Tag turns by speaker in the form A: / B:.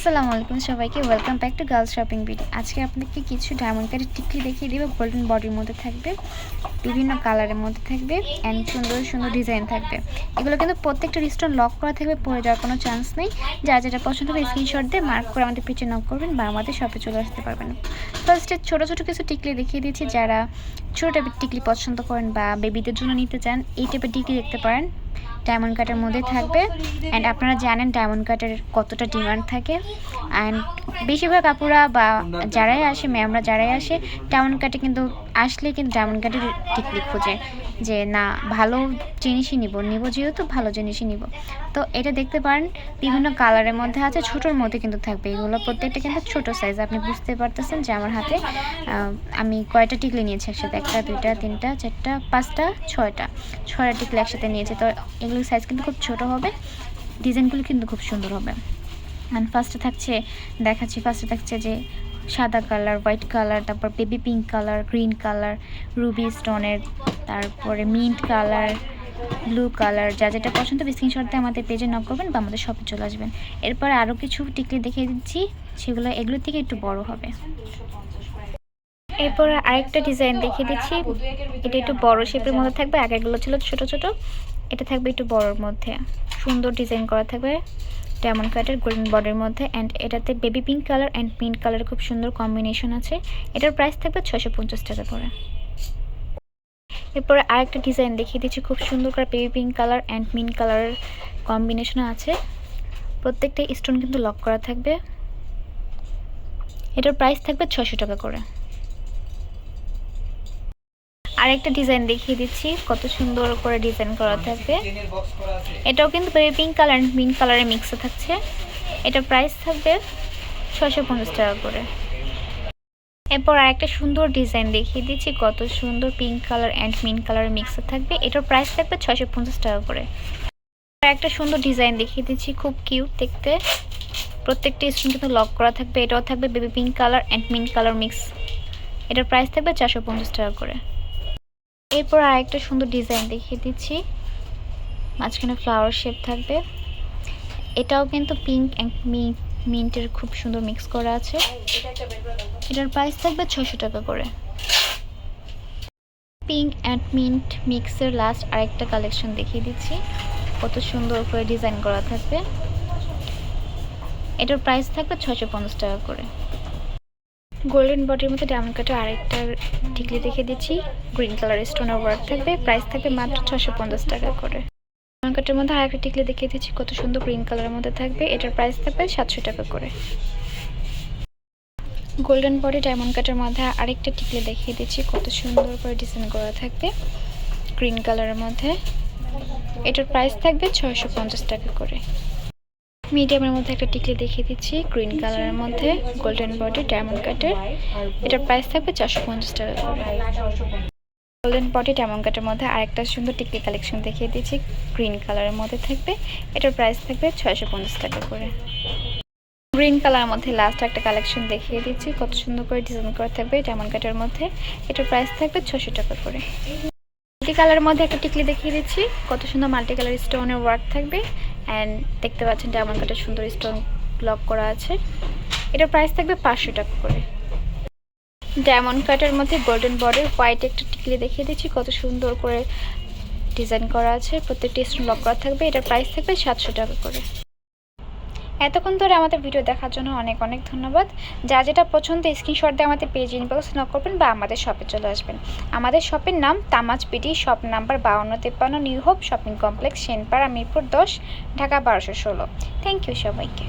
A: আসসালামু আলাইকুম সবাইকে welcome back to girls shopping video. আজকে আপনাকে কিছু ডায়মন্ড কাটের টিকলি দেখিয়ে দিব। গোল্ডেন বডির মধ্যে থাকবে, বিভিন্ন কালারের মধ্যে থাকবে অ্যান্ড সুন্দর সুন্দর ডিজাইন থাকবে। এগুলো কিন্তু প্রত্যেকটা স্টোন লক করা থাকবে, পরে যাওয়ার কোনো চান্স নেই। যার যেটা পছন্দ হবে স্ক্রিনশট দিয়ে মার্ক করে আমাদের পিছে নক করবেন বা আমাদের শপে চলে আসতে পারবেন। ফার্স্টে ছোটো ছোটো কিছু টিকলি দেখিয়ে দিয়েছি। যারা ছোটো টাইপের টিকলি পছন্দ করেন বা বেবিদের জন্য নিতে চান, এই টাইপের টিকলি দেখতে পারেন। ডায়মন্ড কাটের মধ্যে থাকবে অ্যান্ড আপনারা জানেন ডায়মন্ড কাটের কতটা ডিমান্ড থাকে। অ্যান্ড বেশিরভাগ আপুরা বা যারাই আসে, ম্যামরা যারাই আসে ডায়মন্ড কাটে কিন্তু আসলে কিন্তু ডায়মন্ড কাটের টিকলি খোঁজে যে না ভালো জিনিসই নিব যেহেতু ভালো জিনিসই নিব। তো এটা দেখতে পারেন বিভিন্ন কালারের মধ্যে আছে, ছোটোর মধ্যে কিন্তু থাকবে। এগুলো প্রত্যেকটা কিন্তু ছোটো সাইজ। আপনি বুঝতে পারতেছেন যে আমার হাতে আমি কয়টা টিকলি নিয়েছি একসাথে, 1 2 3 4 5 6টা টিকলি একসাথে নিয়েছি। তো এগুলোর সাইজ কিন্তু খুব ছোট হবে, ডিজাইনগুলো কিন্তু খুব সুন্দর হবে। অ্যান্ড ফার্স্টে থাকছে যে সাদা কালার, হোয়াইট কালার, তারপর baby pink colour, green colour, Ruby স্টোনের, তারপরে মিন্ট কালার, ব্লু কালার। যা যেটা পছন্দ হবে স্ক্রিনশট দিয়ে আমাদের পেজে নক করবেন বা আমাদের শপে চলে আসবেন। এরপর আরও কিছু টিকলি দেখিয়ে দিচ্ছি, এগুলোর থেকে একটু বড় হবে। এরপর আরেকটা ডিজাইন দেখিয়ে দিচ্ছি, এটা একটু বড় শেপের মধ্যে থাকবে। আগেরগুলো ছিল ছোট ছোট, এটা থাকবে একটু বড়োর মধ্যে, সুন্দর ডিজাইন করা থাকবে ডায়মন্ড কাটের গোল্ডেন বডির মধ্যে। অ্যান্ড এটাতে baby pink colour and mint কালারের খুব সুন্দর কম্বিনেশন আছে। এটার প্রাইস থাকবে 650 টাকা করে। এরপরে আরেকটা ডিজাইন দেখিয়ে দিচ্ছি, খুব সুন্দর করে baby pink colour and mint কালারের কম্বিনেশন আছে। প্রত্যেকটা স্টোন কিন্তু লক করা থাকবে। এটার প্রাইস থাকবে 600 টাকা করে। আরেকটা ডিজাইন দেখিয়ে দিচ্ছি, কত সুন্দর করে ডিজাইন করা থাকবে। এটাও কিন্তু baby pink colour and mint কালারের মিক্সে থাকছে। এটার প্রাইস থাকবে 650 টাকা করে। এরপর আরেকটা সুন্দর ডিজাইন দেখিয়ে দিচ্ছি, কত সুন্দর পিঙ্ক কালার অ্যান্ড মিন্ট কালারের মিক্সে থাকবে। এটার প্রাইস থাকবে 650 টাকা করে। একটা সুন্দর ডিজাইন দেখিয়ে দিচ্ছি, খুব কিউট দেখতে। প্রত্যেকটা স্টোন কিন্তু লক করা থাকবে। এটাও থাকবে baby pink colour and mint colour mix. এটার প্রাইস থাকবে 450 টাকা করে। এরপর আরেকটা সুন্দর ডিজাইন দেখিয়ে দিচ্ছি, মাঝখানে ফ্লাওয়ার শেপ থাকবে। এটাও কিন্তু পিঙ্ক অ্যান্ড মিন্টের খুব সুন্দর মিক্স করা আছে। এটার প্রাইস থাকবে 600 টাকা করে। পিঙ্ক অ্যান্ড মিন্ট মিক্সের লাস্ট আরেকটা কালেকশন দেখিয়ে দিচ্ছি, কত সুন্দর করে ডিজাইন করা থাকবে। এটার প্রাইস থাকবে 650 টাকা করে। গোল্ডেন বডির মধ্যে ডায়মন্ড কাটের আরেকটা টিকলি দেখিয়ে দিচ্ছি, গ্রিন কালার স্টোনের ওয়ার্ক থাকবে। প্রাইস থাকবে মাত্র 650 টাকা করে। ডায়মন্ড কাটের মধ্যে আরেকটা টিকলি দেখিয়ে দিচ্ছি, কত সুন্দর গ্রিন কালারের মধ্যে থাকবে। এটার প্রাইস থাকবে 700 টাকা করে। গোল্ডেন বডি ডায়মন্ড কাটের মধ্যে আরেকটা টিকলি দেখিয়ে দিচ্ছি, কত সুন্দর করে ডিজাইন করা থাকবে গ্রিন কালারের মধ্যে। এটার প্রাইস থাকবে 650 টাকা করে। মিডিয়ামের মধ্যে একটা টিকলি দেখিয়ে দিচ্ছি, গ্রিন কালারের মধ্যে গোল্ডেন বডি ডায়মন্ড কাটের। এটার প্রাইস থাকবে 450 টাকা করে। গোল্ডেন বডি ডায়মন্ড কাটের মধ্যে আরেকটা সুন্দর টিকলি কালেকশন দেখিয়ে দিচ্ছি, গ্রিন কালারের মধ্যে থাকবে। এটার প্রাইস থাকবে 650 টাকা করে। গ্রিন কালারের মধ্যে লাস্ট একটা কালেকশন দেখিয়ে দিচ্ছি, কত সুন্দর করে ডিজাইন করা থাকবে ডায়মন্ড কাটের মধ্যে। এটার প্রাইস থাকবে 600 টাকা করে। মাল্টি কালারের মধ্যে একটা টিকলি দেখিয়ে দিচ্ছি, কত সুন্দর মাল্টি কালার স্টোনের ওয়ার্ক থাকবে। অ্যান্ড দেখতে পাচ্ছেন ডায়মন্ড কাটের সুন্দর স্টোন লক করা আছে। এটার প্রাইস থাকবে 500 টাকা করে। ডায়মন্ড কাটের মধ্যে গোল্ডেন বডির হোয়াইট একটা টিকলি দেখিয়ে দিচ্ছি, কত সুন্দর করে ডিজাইন করা আছে। প্রত্যেকটি স্টোন লক করা থাকবে। এটার প্রাইস থাকবে 700 টাকা করে। এতক্ষণ ধরে আমাদের ভিডিও দেখার জন্য অনেক অনেক ধন্যবাদ। যা যেটা পছন্দ স্ক্রিনশট দিয়ে আমাদের পেজ ইনবক্সে নক করবেন বা আমাদের শপে চলে আসবেন। আমাদের শপের নাম Tamaj BD, shop number 5253, new hope shopping complex, Senpara, Mirpur 10, Dhaka 1216। Thank you সবাইকে।